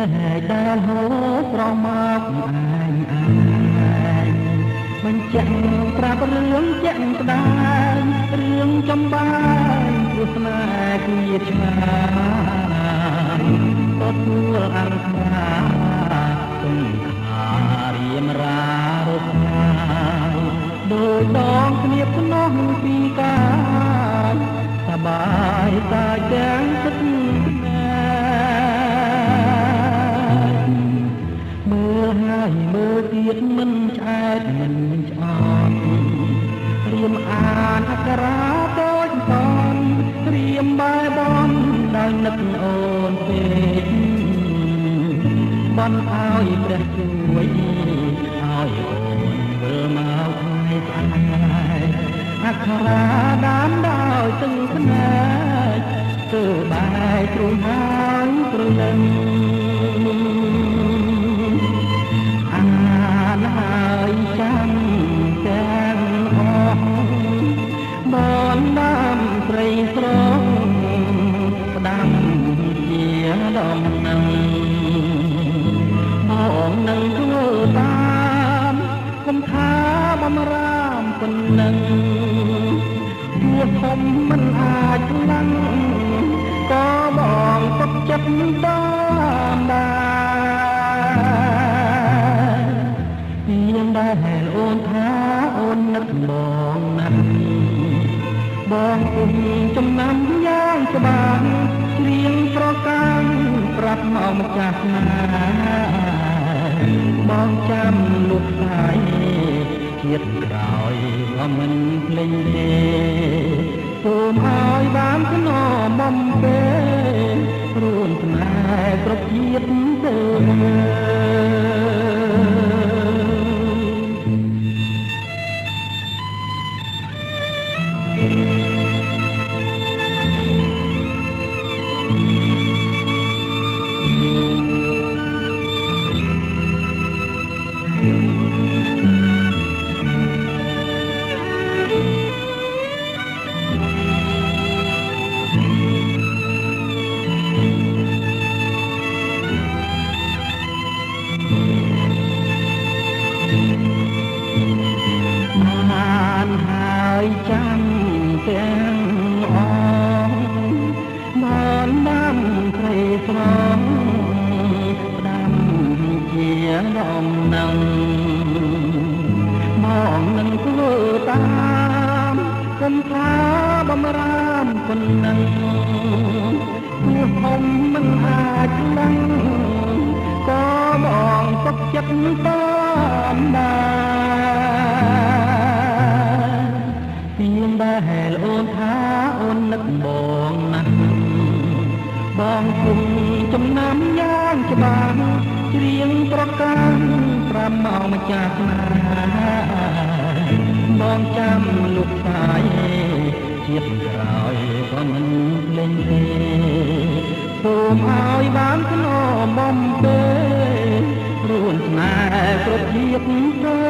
ដែលហូរស្រមកបញ្ជាក់ប្រាប់រឿងជាក់ស្ដែងរឿងចំបាយព្រោះស្នេហ៍គ្នាឆ្ងាយទទួលអង្គការទុំខារៀមរារត់ហើយដោយដងគ្នាភ្នោះពីកាយសបាយតាទាំងទឹកមើលហើយមើលទៀតមិនឆ្អែតមិនឆ្អន់រៀមអានអក្សរាតូចតូចត្រៀមបែបនដោយនឹកអូនពេកបន់ឲ្យព្រះជួយឲ្យអូនវិលមកថ្ងៃស្អែកអក្សរាដានដោយទឹកភ្នែកធ្វើបែកទ្រូងហើយព្រលឹងហើយចាំទាំងអស់បនដាំព្រៃស្រងផ្ដាំជាដំណឹងមកនឹងធ្វើតាមគុំថាបំរាមប៉ុណ្ណឹងទួធំមិនអាចខ្លាំងក៏បងទុកចិត្តតាមដែរដែលអូនថាអូននឹកបងណាស់បងគុំចំណាំយ៉ាងច្បាស់ច្រៀងប្រកាសប្រាប់មកម្ចាស់ណាបងចាំលុបស្ដាយជាតិក្រោយក៏មិនភ្លេចទេសូមឲ្យបានខ្នងបំពេរួនស្នេហ៍គ្រប់ជាតិទៅចាំទាំងអស់បានដាំព្រៃស្រងផ្ដាំជាដំណឹងមកនឹងធ្វើតាមគុំថាបំរាមប៉ុណ្ណឹងព្រោះធំមិនអាចដឹងក៏បងទុកចិត្តតាមដែរដែលអូនថាអូននឹកបងណាស់បងគុំចំណាំយ៉ាងច្បាស់ច្រៀងប្រកាសប្រាប់មកម្ចាស់ណាបងចាំលុបស្ដាយជាតិក្រោយក៏មិនភ្លេចទេសូមឲ្យបានខ្នងបំពេរួនស្នេហ៍គ្រប់ជាតិទៅ